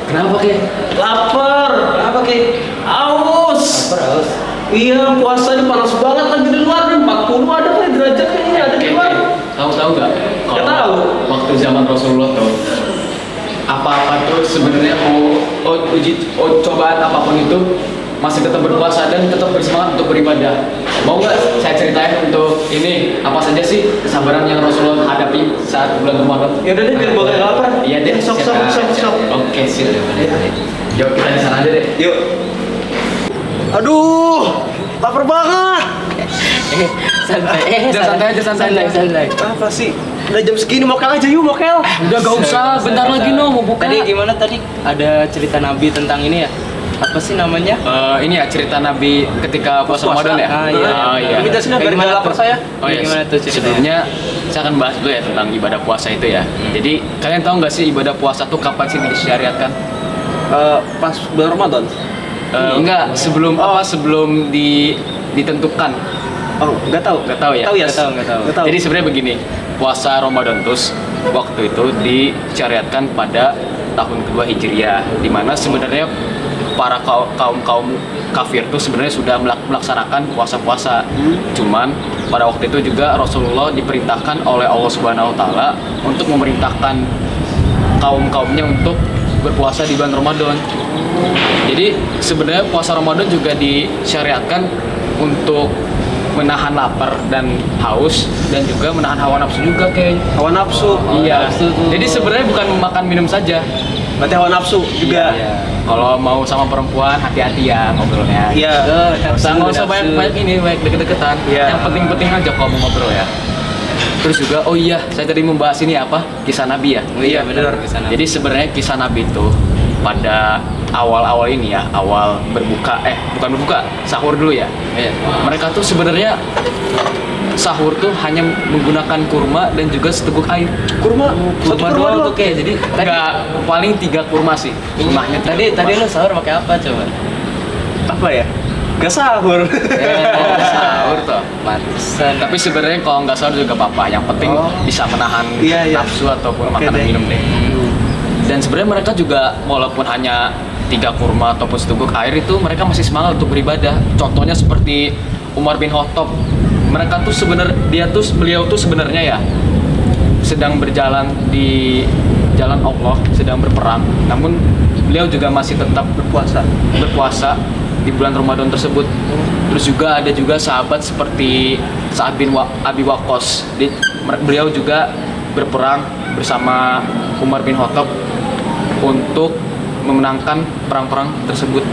Kenapa Ki? Lapar. Kenapa Ki? Aus. Lapar haus. Iya, puasa ini panas banget lagi di luar nih. 40 ada kali derajat kayaknya ada di luar. Tahu nggak? Nggak tahu. Waktu zaman Rasulullah tuh apa-apa tuh sebenarnya cobaan apapun itu masih tetap berpuasa dan tetap bersemangat untuk beribadah. Mau nggak saya ceritain untuk ini apa saja sih kesabaran yang Rasulullah hadapi saat bulan Ramadan? Ya udah deh, biar gue lapar. Iya deh, Sok. Oke, siap. Yuk kita di sana aja deh. Yuk. Aduh, lapar banget. Santai. Apa sih? Udah jam segini, mokel aja yuk, mokel. Udah gak usah, bentar lagi mau buka. Tadi gimana tadi? Ada cerita Nabi tentang ini ya? Apa sih namanya? Ini ya cerita Nabi ketika puasa Ramadan ya? Ah, iya. Oh, iya. Kita sini biar Gimana nggak lapar tuh? saya. Oh iya, Gimana tuh ceritanya? sebelumnya saya akan bahas dulu ya tentang ibadah puasa itu ya. Jadi kalian tahu nggak sih ibadah puasa tuh kapan sih disyariatkan? Pas bulan Ramadan. Enggak, sebelum ditentukan. Oh, nggak tahu. Nggak tahu ya? Tahu ya? Nggak tahu. Nggak tahu. Jadi sebenarnya begini, puasa Ramadan terus waktu itu disyariatkan pada tahun kedua Hijriah, di mana sebenarnya para kaum kafir tuh sebenarnya sudah melaksanakan puasa-puasa. Cuman pada waktu itu juga Rasulullah diperintahkan oleh Allah Subhanahu wa taala untuk memerintahkan kaumnya untuk berpuasa di bulan Ramadan. Jadi sebenarnya puasa Ramadan juga disyariatkan untuk menahan lapar dan haus dan juga menahan hawa nafsu juga kayak. Hawa nafsu. Iya. Jadi sebenarnya bukan makan minum saja. Berarti hawa nafsu juga. Iya. Kalau mau sama perempuan hati-hati ya ngobrolnya. Iya. Nggak usah banyak ini, banyak deket-deketan. Iya. Yang penting-penting aja kalau mau ngobrol ya. Terus juga, oh iya, saya tadi membahas ini apa? Kisah Nabi ya. Oh iya benar. Jadi sebenarnya kisah Nabi itu pada awal-awal ini ya, awal bukan berbuka, sahur dulu ya. Iya. Mereka tuh sebenarnya sahur tuh hanya menggunakan kurma dan juga seteguk air. Kurma. Satu Kurma kurma doang doang. tuh kayak. Jadi nggak paling 3 kurma sih. Jumlahnya Tadi lu sahur pakai apa coba? Apa ya? Gak sahur. sahur tuh. Pantesan. Tapi sebenarnya kalau nggak sahur juga apa-apa. Yang penting bisa menahan Iya. nafsu ataupun Oke makanan deh. minum deh. Dan sebenarnya mereka juga walaupun hanya 3 kurma ataupun seteguk air itu mereka masih semangat untuk beribadah. Contohnya seperti Umar bin Khattab. Beliau tuh sebenarnya ya sedang berjalan di jalan Allah, sedang berperang. Namun beliau juga masih tetap berpuasa di bulan Ramadan tersebut. Terus juga ada juga sahabat seperti Sa'ad bin Abi Waqqas. Beliau juga berperang bersama Umar bin Khattab untuk memenangkan perang-perang tersebut.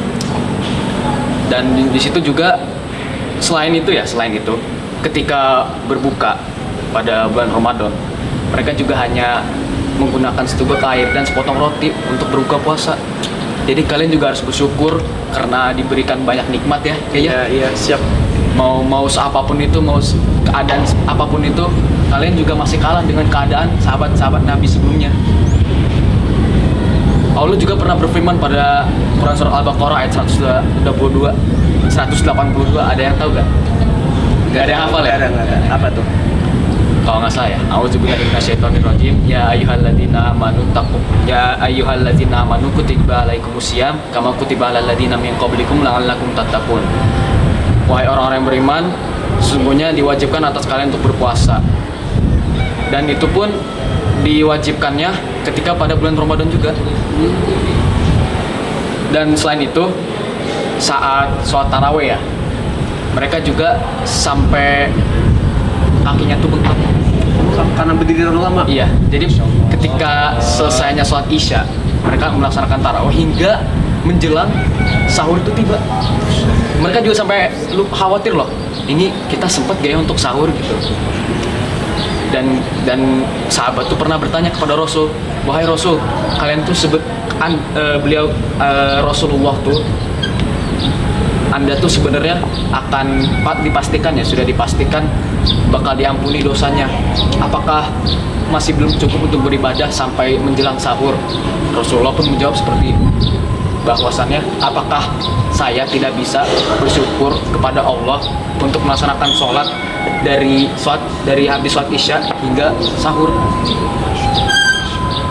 Dan di situ juga selain itu ketika berbuka pada bulan Ramadan, mereka juga hanya menggunakan seteguk air dan sepotong roti untuk berbuka puasa. Jadi kalian juga harus bersyukur karena diberikan banyak nikmat ya, kayaknya. Iya, siap. Mau seapapun itu, mau keadaan apapun itu, kalian juga masih kalah dengan keadaan sahabat-sahabat Nabi sebelumnya. Allah juga pernah berfirman pada Quran surah Al-Baqarah ayat 182, ada yang tahu gak? Gak ada yang hafal ya? Nggak ada. Apa tuh? Kalau nggak salah ya, a'udzubillahi minasyaitonirrajim. Ya ayyuhalladzina amanu kutiba alaikumusiyam kama kutiba alal ladzina min qablikum la'allakum tattaqun. Wahai orang-orang yang beriman, sesungguhnya diwajibkan atas kalian untuk berpuasa. Dan itu pun diwajibkannya ketika pada bulan Ramadan juga. Dan selain itu, saat sholat tarawih ya, mereka juga sampai kakinya tuh bengkak. Karena berdiri terlalu lama. Iya, jadi ketika selesainya sholat isya, mereka melaksanakan tarawih hingga menjelang sahur itu tiba. Mereka juga sampai khawatir loh, ini kita sempat gak ya untuk sahur gitu. Dan sahabat tuh pernah bertanya kepada Rasul, wahai Rasul, kalian tuh Rasulullah tuh, Anda tuh sebenarnya akan sudah dipastikan bakal diampuni dosanya. Apakah masih belum cukup untuk beribadah sampai menjelang sahur? Rasulullah pun menjawab seperti bahwasannya, apakah saya tidak bisa bersyukur kepada Allah untuk melaksanakan sholat dari habis sholat isya hingga sahur.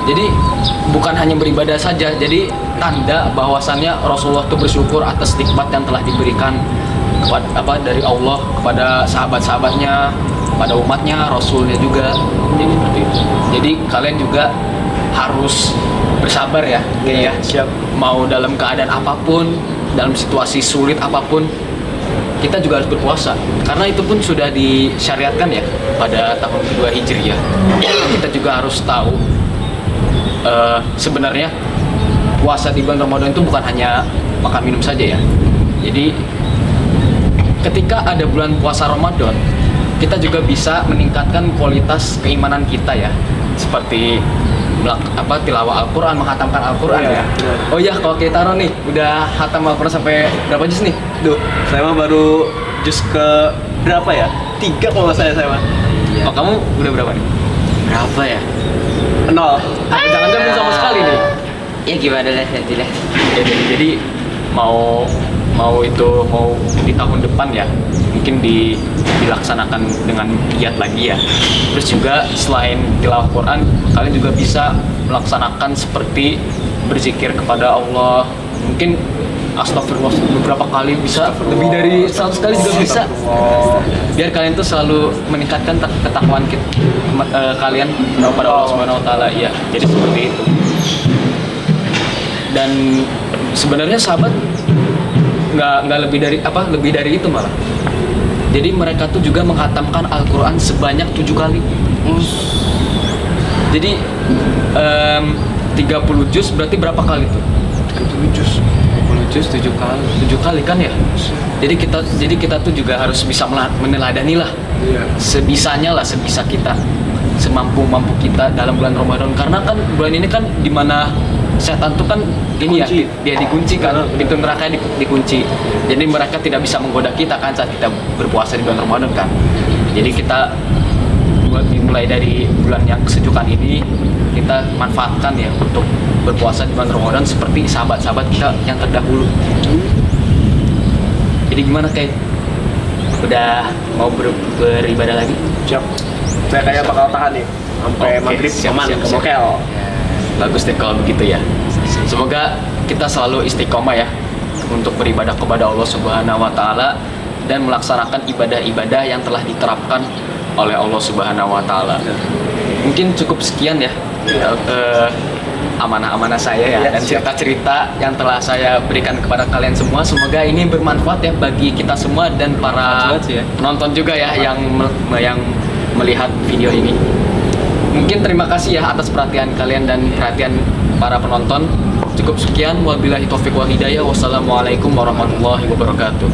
Jadi bukan hanya beribadah saja, jadi tanda bahwasannya Rasulullah itu bersyukur atas nikmat yang telah diberikan dari Allah kepada sahabat-sahabatnya, pada umatnya, Rasulnya juga. Jadi seperti itu. Jadi kalian juga harus bersabar ya, ya. Siap. Mau dalam keadaan apapun, dalam situasi sulit apapun, kita juga harus berpuasa. Karena itu pun sudah disyariatkan ya pada tahun kedua Hijriah. Kita juga harus tahu sebenarnya puasa di bulan Ramadan itu bukan hanya makan minum saja ya. Jadi ketika ada bulan puasa Ramadan, kita juga bisa meningkatkan kualitas keimanan kita ya, seperti tilawah Al-Quran, menghatamkan Al-Quran ya. Oh iya, kalau kita nih udah hatam Al-Quran sampai berapa juz nih? Duh, saya mah baru jus ke berapa ya? 3 kalau nggak saya mah. Oh, kamu udah berapa nih? Berapa ya? 0. Jangan-jangan belum sama sekali nih. Ya gimana lah nanti lah. Jadi mau di tahun depan ya, mungkin dilaksanakan dengan giat lagi ya. Terus juga selain tilawah Quran, kalian juga bisa melaksanakan seperti berzikir kepada Allah. Mungkin astagfirullah beberapa kali, bisa lebih dari 100 kali juga bisa. Biar kalian tuh selalu meningkatkan ketakwaan kalian kepada Allah Subhanahu wa taala ya. Jadi seperti itu. Dan sebenarnya sahabat nggak lebih dari itu malah. Jadi mereka tuh juga menghatamkan Al-Quran sebanyak 7 kali. Jadi 30 juz berarti berapa kali tuh? 30 juz 7 kali. 7 kali kan ya? Jadi kita tuh juga harus bisa meneladani lah. Sebisanya lah, sebisa kita. Semampu kita dalam bulan Ramadan. Karena kan bulan ini kan dimana setan tuh kan ini ya, dia dikunci kan, pintu neraka dikunci. Jadi mereka tidak bisa menggoda kita kan saat kita berpuasa di bulan Ramadan kan. Jadi kita mulai dari bulan yang kesejukan ini, kita manfaatkan ya untuk berpuasa di bulan Ramadan seperti sahabat-sahabat kita yang terdahulu. Jadi gimana kayak udah mau beribadah lagi? Siap. Saya kayak bakal tahan nih sampai maghrib aman ke mokel. Bagus deh kalau begitu ya. Semoga kita selalu istiqomah ya untuk beribadah kepada Allah Subhanahu wa taala dan melaksanakan ibadah-ibadah yang telah diterapkan oleh Allah Subhanahu wa taala. Mungkin cukup sekian ya. Amanah-amanah saya ya, dan cerita-cerita yang telah saya berikan kepada kalian semua. Semoga ini bermanfaat ya bagi kita semua dan para penonton juga ya yang melihat video ini. Mungkin terima kasih ya atas perhatian kalian dan perhatian para penonton. Cukup sekian, wabillahi taufiq wal hidayah. Wassalamualaikum warahmatullahi wabarakatuh.